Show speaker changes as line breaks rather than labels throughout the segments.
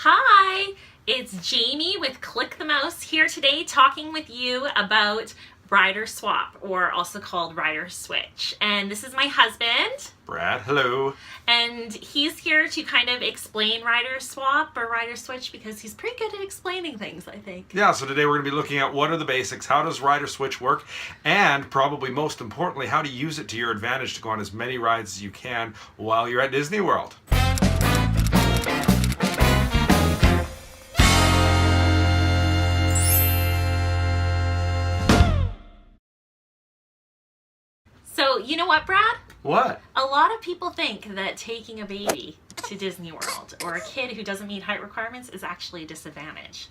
Hi, it's Jamie with Click the Mouse here today talking with you about rider swap, or also called rider switch. And this is my husband,
Brad. Hello.
and he's here to kind of explain rider swap or rider switch because he's pretty good at explaining things, I think.
Yeah, so today we're going to be looking at what are the basics, how does rider switch work, and probably most importantly, how to use it to your advantage to go on as many rides as you can while you're at Disney World.
So, you know what, Brad?
What?
A lot of people think that taking a baby to Disney World or a kid who doesn't meet height requirements is actually a disadvantage.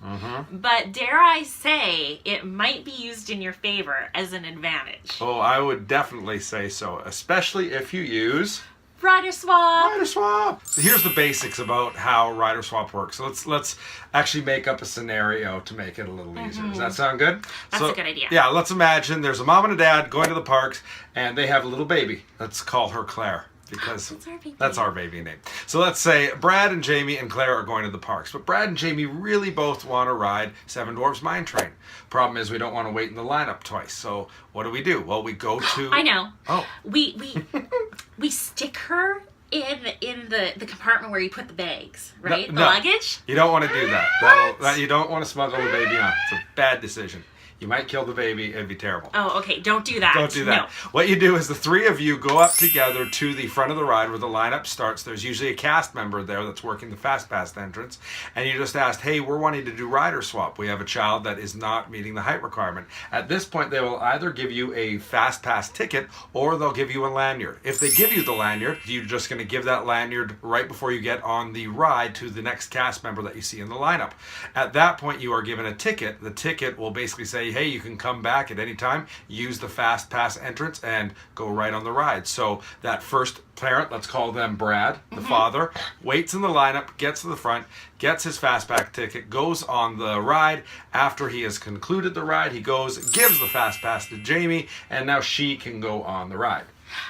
But dare I say, it might be used in your favor as an advantage.
Oh, I would definitely say so, especially if you use
Rider swap!
rider swap. So here's the basics about how rider swap works. So let's actually make up a scenario to make it a little easier. Does that sound good?
That's a good idea.
Yeah, let's imagine there's a mom and a dad going to the parks and they have a little baby. Let's call her Claire, because
That's our baby.
our baby name. So let's say Brad and Jamie and Claire are going to the parks, but Brad and Jamie really both want to ride Seven Dwarfs Mine Train. Problem is we don't want to wait in the lineup twice. So what do? Well, we go to...
I know.
Oh.
We stick her in the compartment where you put the bags, right?
No,
the luggage?
You don't want to do that.
What?
You don't want to smuggle the baby on. It's a bad decision. You might kill the baby. It'd be terrible.
Oh, okay. Don't do that.
Don't do that.
No.
What you do is the three of you go up together to the front of the ride where the lineup starts. There's usually a cast member there that's working the Fast Pass entrance. And you just ask, hey, we're wanting to do rider swap. We have a child that is not meeting the height requirement. At this point, they will either give you a Fast Pass ticket or they'll give you a lanyard. If they give you the lanyard, you're just going to give that lanyard right before you get on the ride to the next cast member that you see in the lineup. At that point, you are given a ticket. The ticket will basically say, hey, you can come back at any time, use the Fast Pass entrance, and go right on the ride. So that first parent, let's call them Brad, the father, waits in the lineup, gets to the front, gets his Fast Pass ticket, goes on the ride. After he has concluded the ride, he goes, gives the Fast Pass to Jamie, and now she can go on the ride.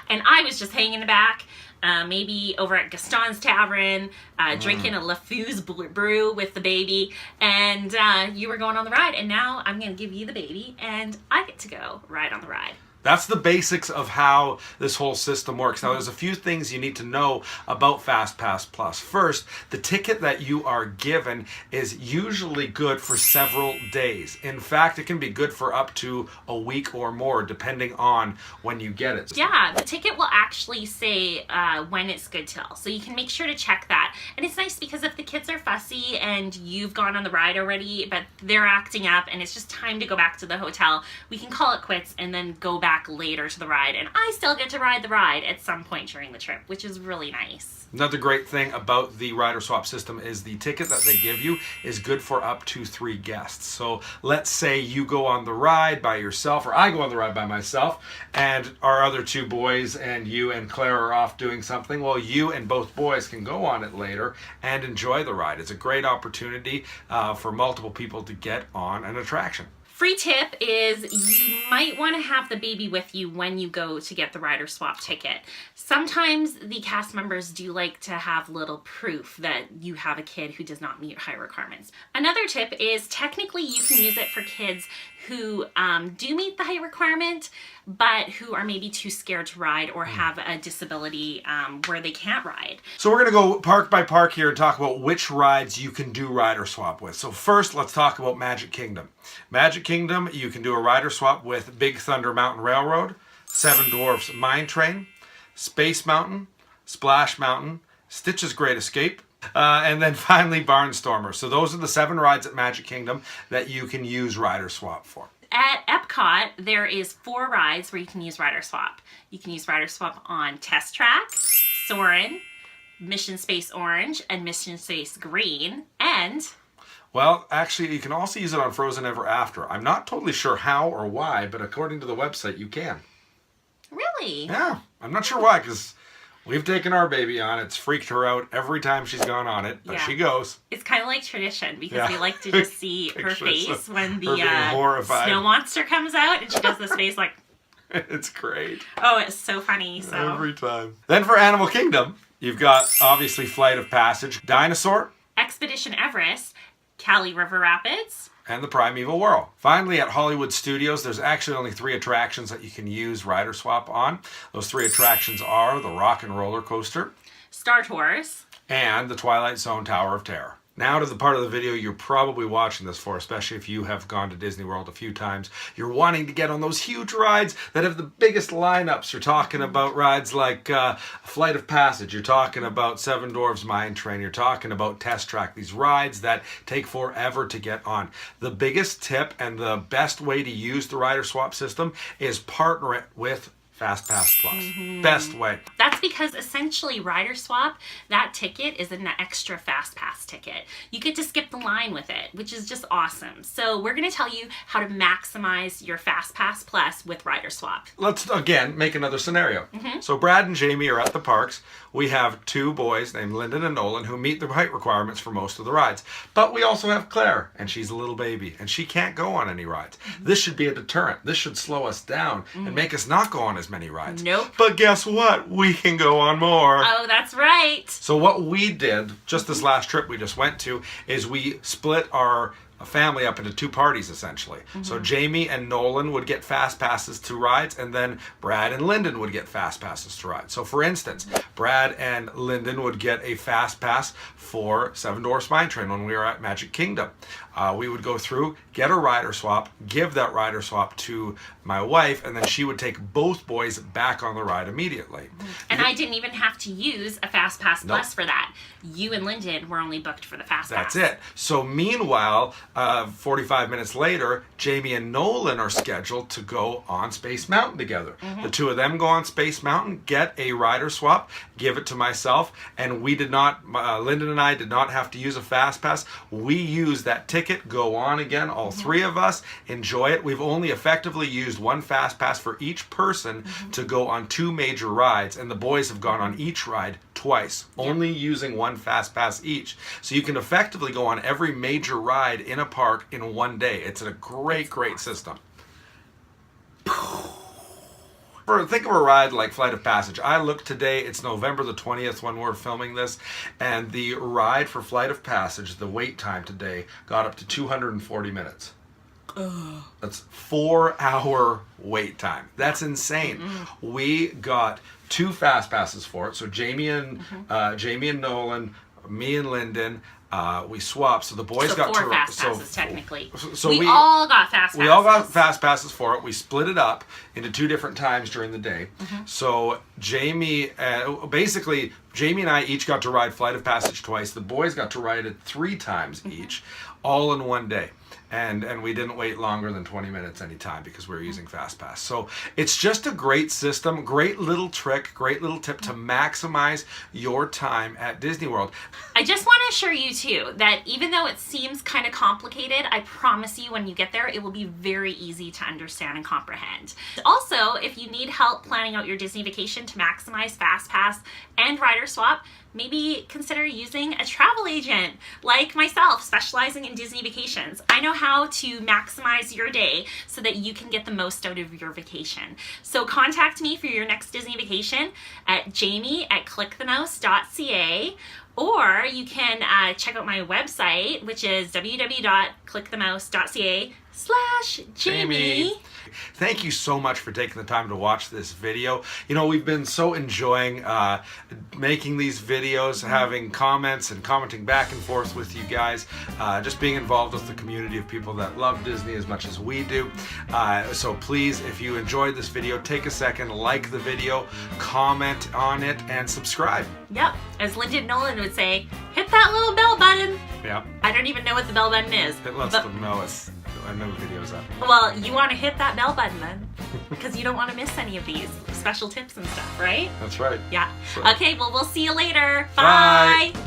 And I was just hanging in the back, maybe over at Gaston's Tavern, drinking a LeFou's brew with the baby, and you were going on the ride, and now I'm going to give you the baby, and I get to go ride on the ride.
That's the basics of how this whole system works. Now, there's a few things you need to know about Fast Pass Plus. First, the ticket that you are given is usually good for several days. In fact, it can be good for up to a week or more, depending on when you get it.
Yeah, the ticket will actually say when it's good till, so you can make sure to check that. And it's nice because if the kids are fussy and you've gone on the ride already, but they're acting up and it's just time to go back to the hotel, we can call it quits and then go back later to the ride, and I still get to ride the ride at some point during the trip, which is really nice.
Another great thing about the rider swap system is the ticket that they give you is good for up to 3 guests. So let's say you go on the ride by yourself, or I go on the ride by myself, and our other 2 boys and you and Claire are off doing something. Well, you and both boys can go on it later and enjoy the ride. It's a great opportunity for multiple people to get on an attraction.
Free tip is you might want to have the baby with you when you go to get the rider swap ticket. Sometimes the cast members do like to have little proof that you have a kid who does not meet height requirements. Another tip is technically you can use it for kids who do meet the height requirement, but who are maybe too scared to ride or have a disability where they can't ride.
So we're going to go park by park here and talk about which rides you can do rider swap with. So first, let's talk about Magic Kingdom. Magic Kingdom, you can do a rider swap with Big Thunder Mountain Railroad, Seven Dwarfs Mine Train, Space Mountain, Splash Mountain, Stiches Great Escape, and then finally Barnstormer. So those are the 7 rides at Magic Kingdom that you can use rider swap for.
At Epcot, there is 4 rides where you can use rider swap. You can use rider swap on Test Track, Soarin, Mission Space Orange, and Mission Space Green, and...
Well, actually, you can also use it on Frozen Ever After. I'm not totally sure how or why, but according to the website, you can.
Really?
Yeah, I'm not sure why, because we've taken our baby on. It's freaked her out every time she's gone on it, but she goes.
It's kind of like tradition, because we like to just see her face when the snow monster comes out, and she does this face like...
It's great.
Oh, it's so funny. So
every time. Then for Animal Kingdom, you've got, obviously, Flight of Passage, Dinosaur,
Expedition Everest, Cali River Rapids,
and the Primevil Whirl. Finally, at Hollywood Studios, there's actually only 3 attractions that you can use Rider Swap on. Those 3 attractions are the Rockin roller coaster,
Star Tours,
and the Twilight Zone Tower of Terror. Now to the part of the video you're probably watching this for, especially if you have gone to Disney World a few times. You're wanting to get on those huge rides that have the biggest lineups. You're talking about rides like Flight of Passage. You're talking about Seven Dwarfs Mine Train. You're talking about Test Track. These rides that take forever to get on. The biggest tip and the best way to use the Rider Swap system is partner it with FastPass Plus. Best way.
That's because essentially Rider Swap, that ticket is an extra FastPass ticket. You get to skip the line with it, which is just awesome. So we're going to tell you how to maximize your FastPass Plus with Rider Swap.
Let's again make another scenario. So Brad and Jamie are at the parks. We have 2 boys named Lyndon and Nolan who meet the height requirements for most of the rides. But we also have Claire, and she's a little baby, and she can't go on any rides. This should be a deterrent. This should slow us down and make us not go on as many rides.
Nope.
But guess what? We can go on more.
Oh, that's right.
So what we did, just this last trip we just went to, is we split our family up into 2 parties essentially. So Jamie and Nolan would get fast passes to rides, and then Brad and Lyndon would get fast passes to rides. So for instance, Brad and Lyndon would get a fast pass for Seven Dwarfs Mine Train when we were at Magic Kingdom. We would go through, get a Rider Swap, give that Rider Swap to my wife, and then she would take both boys back on the ride immediately.
And I didn't even have to use a FastPass Plus for that. You and Lyndon were only booked for the FastPass.
That's it. So meanwhile, 45 minutes later, Jamie and Nolan are scheduled to go on Space Mountain together. The 2 of them go on Space Mountain, get a Rider Swap, give it to myself, and we did not, Lyndon and I did not have to use a FastPass. We used that ticket, go on again, all 3 of us, enjoy it. We've only effectively used 1 FastPass for each person to go on 2 major rides, and the boys have gone on each ride twice, only using 1 FastPass each. So you can effectively go on every major ride in a park in 1 day. It's a great system. Think of a ride like Flight of Passage. I looked today, it's November the 20th when we're filming this, and the ride for Flight of Passage, the wait time today, got up to 240 minutes. That's 4-hour wait time. That's insane. We got 2 fast passes for it. So Jamie and Nolan, me and Lyndon, we swapped. So the boys got
4 fast passes technically.
So
we all got fast passes.
We all got fast passes for it. We split it up into 2 different times during the day. So Jamie, basically, Jamie and I each got to ride Flight of Passage twice. The boys got to ride it 3 times each, all in 1 day. And we didn't wait longer than 20 minutes any time because we were using FastPass. So it's just a great system, great little trick, great little tip to maximize your time at Disney World.
I just want to assure you too that even though it seems kind of complicated, I promise you when you get there, it will be very easy to understand and comprehend. Also, if you need help planning out your Disney vacation to maximize FastPass and Rider Swap, maybe consider using a travel agent like myself, specializing in Disney vacations. I know how to maximize your day so that you can get the most out of your vacation. So contact me for your next Disney vacation at jamie@ClickTheMouse.ca, or you can check out my website, which is www.clickthemouse.ca/Jamie.
Thank you so much for taking the time to watch this video. You know, we've been so enjoying making these videos, having comments and commenting back and forth with you guys, just being involved with the community of people that love Disney as much as we do. So please, if you enjoyed this video, take a second, like the video, comment on it, and subscribe.
Yep, as Lyndon Nolan would say, hit that little bell button.
Yeah.
I don't even know what the bell button is.
It lets them know I know the video's up.
Well, you want to hit that bell button then, because you don't want to miss any of these special tips and stuff, right?
That's right.
Yeah.
So.
Okay, well, we'll see you later. Bye.
Bye.